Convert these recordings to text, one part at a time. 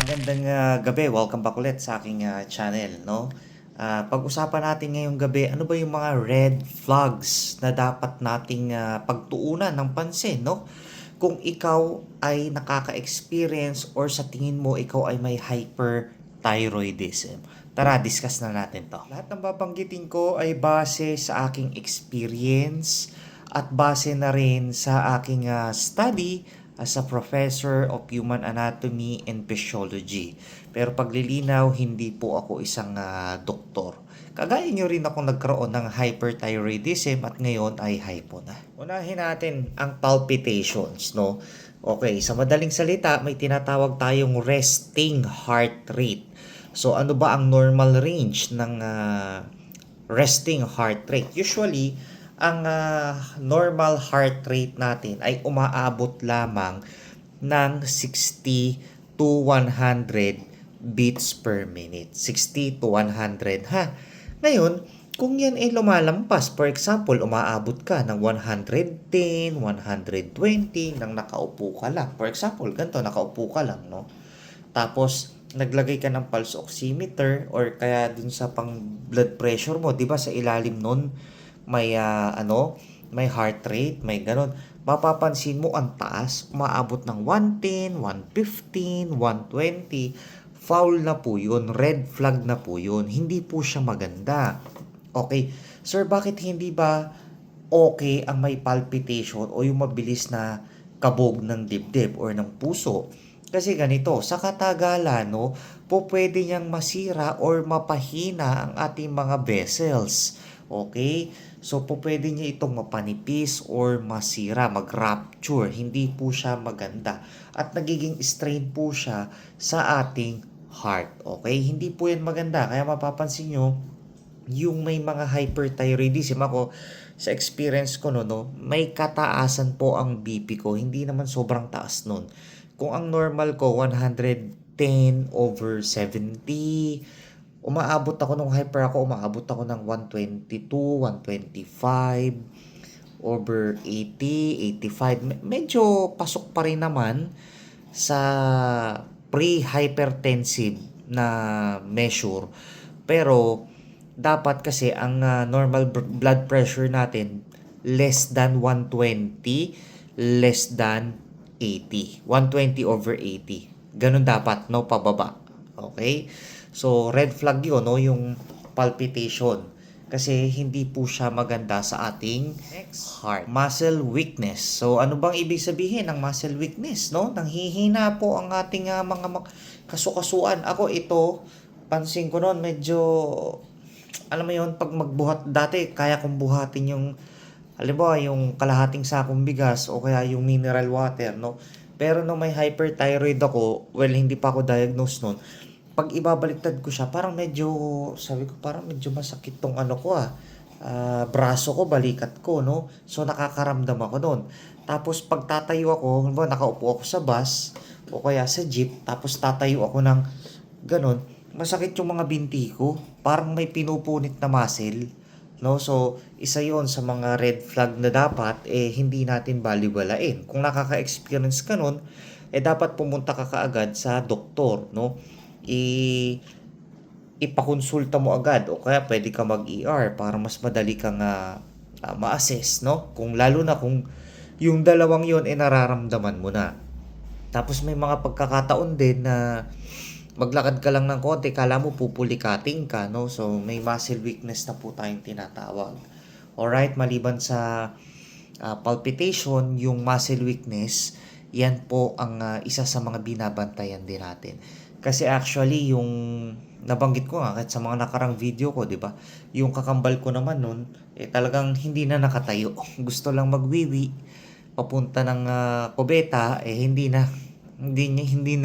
Magandang gabi. Welcome back ulit sa aking channel, no? Pag-usapan natin ngayong gabi, ano ba yung mga red flags na dapat nating pagtuunan ng pansin, no? Kung ikaw ay nakaka-experience or sa tingin mo ikaw ay may hyperthyroidism. Tara, discuss na natin to. Lahat ng babanggitin ko ay base sa aking experience at base na rin sa aking study as a professor of human anatomy and physiology. Pero paglilinaw, hindi po ako isang doktor. Kagaya nyo rin ako nagkaroon ng hyperthyroidism at ngayon ay hypo na. Unahin natin ang palpitations, no? Okay, sa madaling salita, may tinatawag tayong resting heart rate. So ano ba ang normal range ng resting heart rate? Usually, ang normal heart rate natin ay umaabot lamang ng 60 to 100 beats per minute. 60 to 100 ha. Ngayon, kung yan ay lumalampas, for example, umaabot ka ng 110, 120 nang nakaupo ka lang. For example, ganito, nakaupo ka lang, no? Tapos, naglagay ka ng pulse oximeter or kaya dun sa pang blood pressure mo, 'di ba sa ilalim nun may may heart rate, may ganun. Mapapansin mo ang taas, umaabot ng 110, 115, 120. Foul na po 'yun, red flag na po 'yun. Hindi po siya maganda. Okay. Sir, bakit hindi ba okay ang may palpitation o yung mabilis na kabog ng dibdib or ng puso? Kasi ganito, sa katagalan, no, po pwede niyang masira or mapahina ang ating mga vessels. Okay? So, po pwede niya itong mapanipis or masira, mag-rupture. Hindi po siya maganda. At nagiging strain po siya sa ating heart. Okay? Hindi po yan maganda. Kaya mapapansin nyo, yung may mga hyperthyroidism ako, sa experience ko no, may kataasan po ang BP ko. Hindi naman sobrang taas nun. Kung ang normal ko 110/70, umaabot ako nung hyper ako, umaabot ako ng 122, 125/80, 85. Medyo pasok pa rin naman sa pre-hypertensive na measure. Pero dapat kasi ang normal blood pressure natin less than 120, less than 80. 120/80. Ganun dapat, no? Pababa. Okay? So, red flag yun, no? Yung palpitation. Kasi hindi po siya maganda sa ating heart. Muscle weakness. So, ano bang ibig sabihin ng muscle weakness, no? Nanghihina po ang ating mga kasukasuan. Ako ito, pansin ko noon, medyo alam mo yun, pag magbuhat, dati kaya kong buhatin yung, halimbawa, yung kalahating sakong bigas o kaya yung mineral water, no? Pero nung may hyperthyroid ako, well, hindi pa ako diagnosed nun, pag ibabaliktad ko siya, parang medyo, sabi ko, parang medyo masakit tong ano ko braso ko, balikat ko, no? So, nakakaramdam ako nun. Tapos, pag tatayo ako, halimbawa, nakaupo ako sa bus, o kaya sa jeep, tapos tatayo ako ng ganun, masakit yung mga binti ko. Parang may pinupunit na muscle. No? So, isa yon sa mga red flag na dapat hindi natin baliwalain. Kung nakaka-experience ka nun, dapat pumunta ka kaagad sa doktor. No? Ipakonsulta mo agad o kaya pwede ka mag-ER para mas madali kang ma-assess. No? Kung lalo na kung yung dalawang yon nararamdaman mo na. Tapos may mga pagkakataon din na maglakad ka lang ng konti, kala mo pupulikating ka, no? So, may muscle weakness na po tayong tinatawag. Alright, maliban sa palpitation, yung muscle weakness, yan po ang isa sa mga binabantayan din natin. Kasi actually, yung nabanggit ko nga, kahit sa mga nakarang video ko, di ba? Yung kakambal ko naman nun, talagang hindi na nakatayo. Gusto lang magwiwi, papunta ng kubeta, hindi na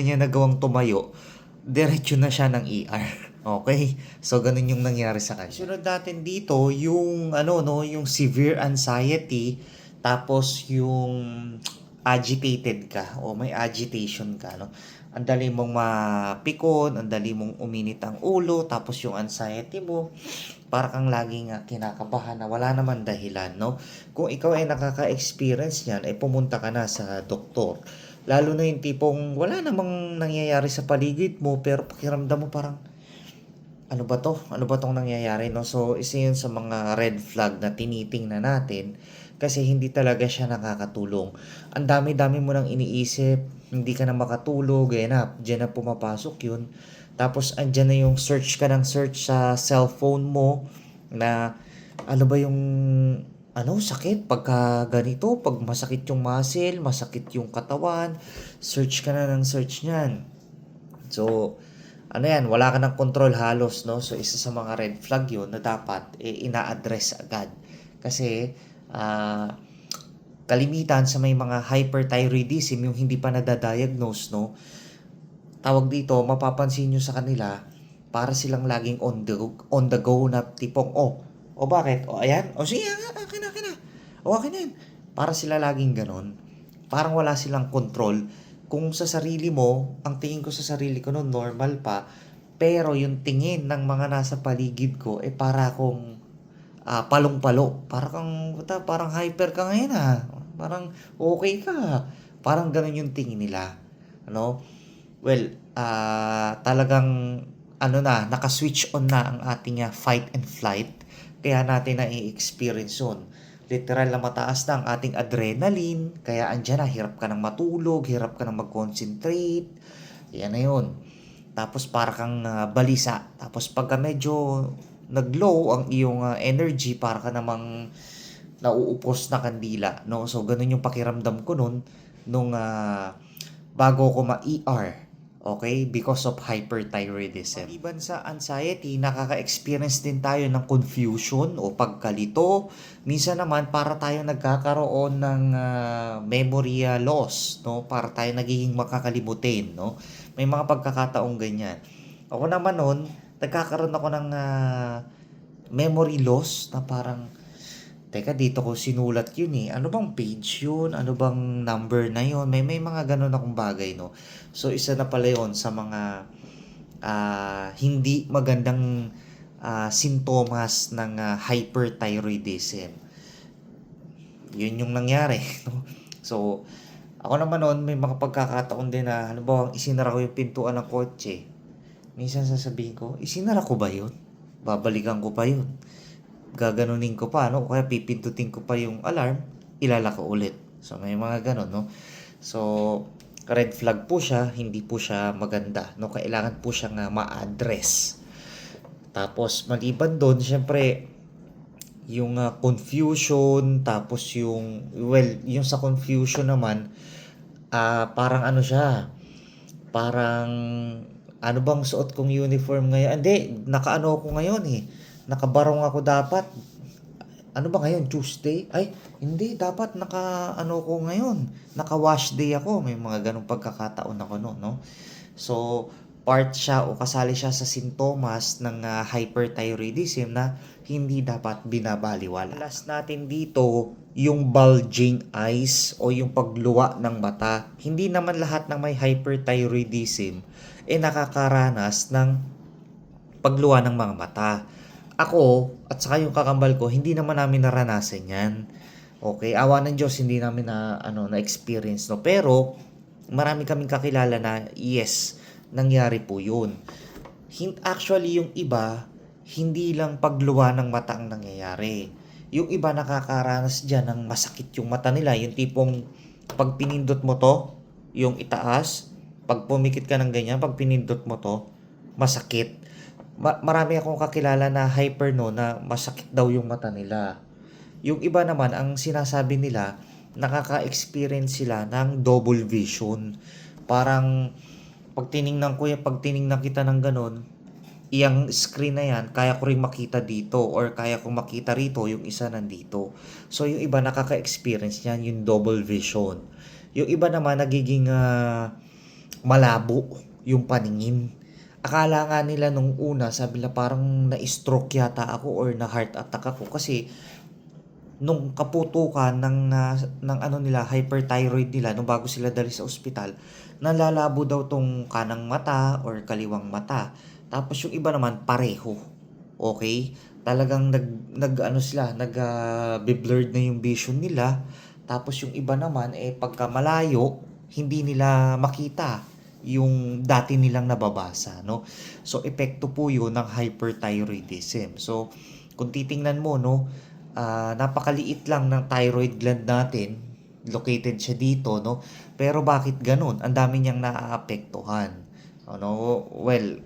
niya nagawang tumayo, diretso na siya ng ER. Okay? So, ganun yung nangyari sa kanya. Sunod natin dito, yung, yung severe anxiety, tapos yung agitated ka, o may agitation ka, no? Ang dali mong mapikon, ang dali mong uminit ang ulo, tapos yung anxiety mo, para kang laging kinakabahan na wala naman dahilan, no? Kung ikaw ay nakaka-experience niyan, ay pumunta ka na sa doktor. Lalo na yung tipong wala namang nangyayari sa paligid mo pero pakiramdam mo parang, ano ba 'to? Ano ba 'tong nangyayari 'no? So, isa 'yun sa mga red flag na tinitingnan natin kasi hindi talaga siya nakakatulong. Ang dami-dami mo ng iniisip, hindi ka na makatulog, ayan na, diyan na pumapasok 'yun. Tapos andiyan na yung search ka ng search sa cellphone mo na ano ba yung ano, sakit pagka ganito, 'pag masakit yung muscle, masakit yung katawan, search ka na ng search niyan. So, ano yan, wala ka ng control halos, no? So, isa sa mga red flag yun na dapat ina-address agad. Kasi, kalimitan sa may mga hyperthyroidism, yung hindi pa nadadiagnose, no? Tawag dito, mapapansin nyo sa kanila, para silang laging on the go na tipong, o bakit? O ayan? O sige, akin na, akin na. O akin na yan. Para sila laging ganon. Parang wala silang control. Kung sa sarili mo, ang tingin ko sa sarili ko noon, normal pa. Pero yung tingin ng mga nasa paligid ko, para akong palong-palo. Parang hyper ka ngayon Parang okay ka. Parang ganon yung tingin nila. Ano? Well, talagang ano na, naka-switch on na ang ating fight and flight. Kaya natin na i-experience yun. Literal na mataas na ang ating adrenaline. Kaya andyan na, hirap ka ng matulog, hirap ka ng mag-concentrate. Yan na yun. Tapos para kang balisa. Tapos pagka medyo nag-low ang iyong energy, para ka namang nauupos na kandila. No? So, ganun yung pakiramdam ko nun nung bago ko ma-ER. Okay? Because of hyperthyroidism. Maliban sa anxiety, nakaka-experience din tayo ng confusion o pagkalito. Minsan naman, para tayo nagkakaroon ng memory loss, no? Para tayo nagiging makakalimutin, no? May mga pagkakataong ganyan. Ako naman noon, nagkakaroon ako ng memory loss na parang, teka, dito ko sinulat yun eh. Ano bang page yun? Ano bang number na yun? May mga ganun akong bagay, no? So, isa na pala yun sa mga hindi magandang sintomas ng hyperthyroidism. Yun yung nangyari, no? So, ako naman noon, may mga pagkakataon din na, halimbawa, isinara ko yung pintuan ng kotse. Minsan sasabihin ko, isinara ko ba yun? Babalikan ko pa yun. Gaganunin ko pa, no? Kaya pipindutin ko pa yung alarm, ilalako ulit. So, may mga ganon, no? So, red flag po siya, hindi po siya maganda, no? Kailangan po siyang ma-address. Tapos, maliban doon, syempre, yung confusion, tapos yung sa confusion naman, parang ano siya, parang, ano bang suot kong uniform ngayon? Hindi, nakaano ako ngayon eh. Nakabarong ako dapat. Ano ba ngayon? Tuesday? Ay, hindi. Dapat naka-ano ko ngayon. Naka-wash day ako. May mga ganong pagkakataon ako noon, no? So, part siya o kasali siya sa sintomas ng hyperthyroidism na hindi dapat binabaliwala. Last natin dito, yung bulging eyes o yung pagluwa ng mata. Hindi naman lahat ng may hyperthyroidism nakakaranas ng pagluwa ng mga mata. Ako, at saka yung kakambal ko, hindi naman namin naranasan yan. Okay, awa ng Diyos, hindi namin na-experience, no? Pero, marami kaming kakilala na, yes, nangyari po yun. Actually, yung iba, hindi lang pagluwa ng mata ang nangyayari. Yung iba nakakaranas dyan ng masakit yung mata nila. Yung tipong, pag pinindot mo to, yung itaas, pag pumikit ka ng ganyan, pag pinindot mo to, masakit. Marami akong kakilala na hyper, no, na masakit daw yung mata nila. Yung iba naman, ang sinasabi nila, nakaka-experience sila ng double vision. Parang pag tiningnan kita ng ganun, iyang screen na yan, kaya ko rin makita dito or kaya kong makita rito, yung isa nandito. So yung iba nakaka-experience niyan, yung double vision. Yung iba naman nagiging malabo yung paningin. Akala nga nila nung una, sabi nila parang na-stroke yata ako or na-heart attack ako kasi nung kaputukan ng ano nila, hyperthyroid nila, nung bago sila dali sa ospital, nalalabo daw tong kanang mata or kaliwang mata. Tapos yung iba naman pareho. Okay? Talagang nag ano sila, blurred na yung vision nila. Tapos yung iba naman pagka malayo, hindi nila makita yung dati nilang nababasa, no? So, epekto po yun ng hyperthyroidism. So, kung titingnan mo, no, napakaliit lang ng thyroid gland natin, located siya dito, no? Pero bakit ganun? Ang dami niyang naaapektuhan. Ano? Well,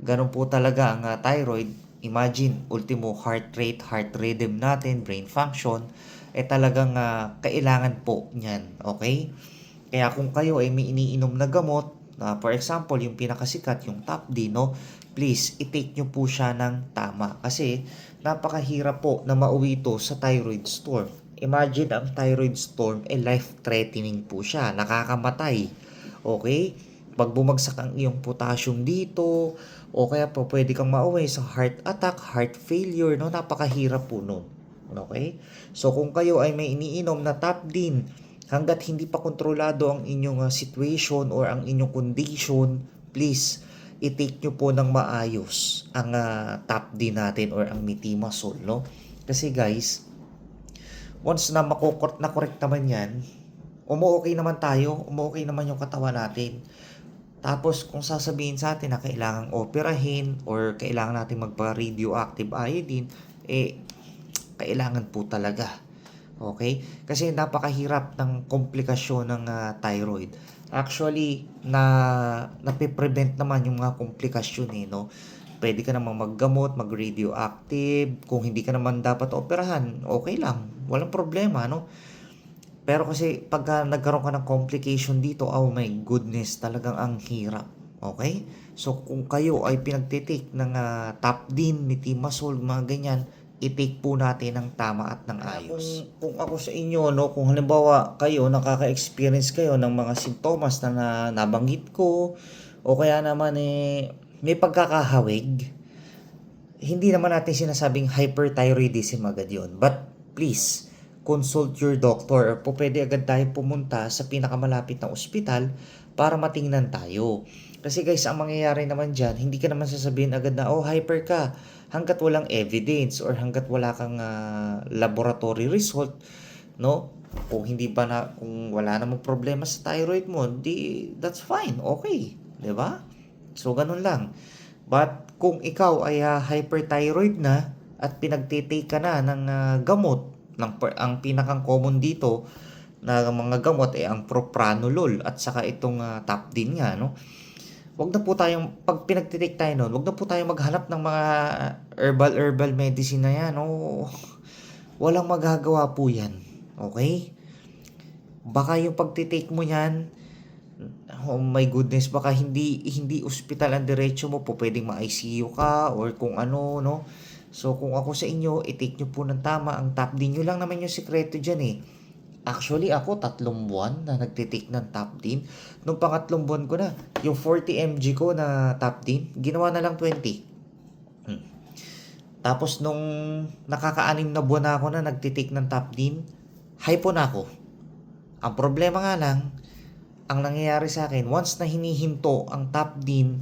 ganun po talaga ang thyroid. Imagine, ultimo heart rate, heart rhythm natin, brain function, talagang kailangan po niyan. Okay? Kaya kung kayo ay may iniinom na gamot, for example, yung pinakasikat, yung Top D, no? Please, i-take nyo po siya ng tama. Kasi, napakahirap po na mauwi ito sa thyroid storm. Imagine, ang thyroid storm, life-threatening po siya. Nakakamatay. Okay? Pag bumagsak ang iyong potassium dito, o kaya po pwede kang mauwi sa heart attack, heart failure, no? Napakahirap po nun. Okay? So, kung kayo ay may iniinom na Top D, hanggat hindi pa kontrolado ang inyong situation or ang inyong condition, please, i-take nyo po ng maayos ang Top D natin or ang Metimasol, no? Kasi guys, once na na-correct naman yan, umu-okay naman tayo, umu-okay naman yung katawan natin. Tapos kung sasabihin sa atin na kailangang operahin or kailangan natin magpa-radioactive iodine, kailangan po talaga. Okay? Kasi napakahirap ng komplikasyon ng thyroid. Actually, nape-prevent naman yung mga komplikasyon no? Pwede ka namang maggamot, mag-radioactive. Kung hindi ka naman dapat operahan, okay lang. Walang problema, no? Pero kasi pagka nagkaroon ka ng complication dito, oh my goodness, talagang ang hirap. Okay? So kung kayo ay pinagtitake ng Tapdin, Metimasol, mga ganyan, i-take po natin ng tama at ng ayos. Kung ako sa inyo, no, kung halimbawa kayo, nakaka-experience kayo ng mga sintomas na nabanggit ko, o kaya naman may pagkakahawig, hindi naman natin sinasabing hyperthyroidism agad yun. But please, consult your doctor or po pwede agad tayo pumunta sa pinakamalapit na ospital para matingnan tayo. Kasi guys, ang mangyayari naman dyan, hindi ka naman sasabihin agad na, oh, hyper ka, hanggat walang evidence or hanggat wala kang laboratory result, no? Kung wala namang problema sa thyroid mo, that's fine, okay, 'di ba? So ganun lang. But kung ikaw ay hyperthyroid na at pinagtitake ka na ng gamot, ang pinakang common dito na mga gamot ang propranolol at saka itong top din nga, no? Wag na po tayong, pag pinagtitake tayo nun, wag na po tayong maghanap ng mga herbal medicine na yan, no? Walang magagawa po yan. Okay? Baka yung pagtitake mo yan, oh my goodness, baka hindi ospital ang diretso mo po, pwedeng ma-ICU ka or kung ano, no? So kung ako sa inyo, i-take nyo po ng tama ang Top D nyo lang naman yung sekreto dyan Actually ako 3 buwan na nagtitake ng Top D. Nung pangatlong buwan ko na, yung 40 mg ko na Top D, ginawa na lang 20. Tapos nung nakaka-6 na buwan na ako na nagtitake ng Top D, hypo na ako. Ang problema nga lang, ang nangyayari sa akin, once na hinihinto ang Top D,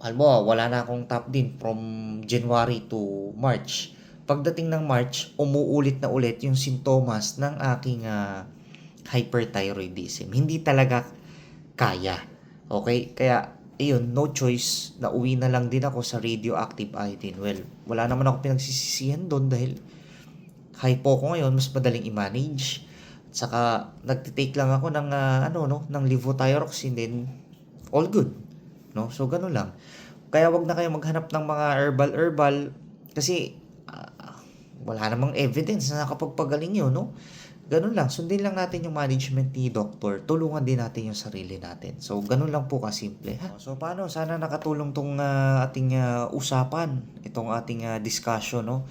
halimbawa, wala na akong Top D from January to March. Pagdating ng March, umuulit na ulit yung sintomas ng aking hyperthyroidism. Hindi talaga kaya. Okay? Kaya, ayun, no choice, nauwi na lang din ako sa radioactive iodine. Well, wala naman ako pinagsisisihan doon dahil hypo ko ngayon, mas madaling i-manage. Saka nagtitake lang ako ng ng levothyroxine, then all good, no? So ganun lang. Kaya wag na kayo maghanap ng mga herbal kasi wala namang evidence na nakapagpagaling yun, no? Ganun lang, sundin lang natin yung management ni doktor, tulungan din natin yung sarili natin. So ganun lang po kasimple, ha? So paano, sana nakatulong tong ating usapan, itong ating discussion, no?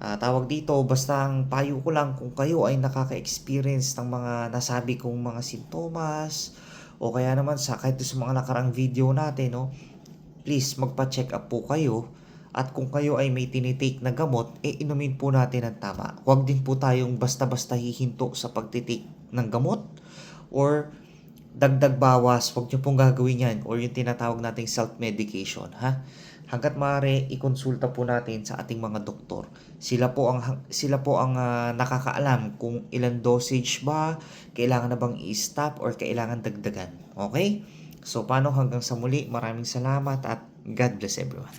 Tawag dito, basta ang payo ko lang kung kayo ay nakaka-experience ng mga nasabi kong mga sintomas o kaya naman kahit sa mga nakarang video natin, no, please magpa-check up po kayo at kung kayo ay may tinitake na gamot, inumin po natin ng tama. Huwag din po tayong basta-basta hihinto sa pagtitake ng gamot or dagdag bawas, huwag nyo pong gagawin yan or yung tinatawag nating self-medication, ha? hangga't maaari ikonsulta po natin sa ating mga doktor. Sila po ang nakakaalam kung ilang dosage ba, kailangan na bang i-stop or kailangan dagdagan. Okay? So paano hanggang sa muli, maraming salamat at God bless everyone.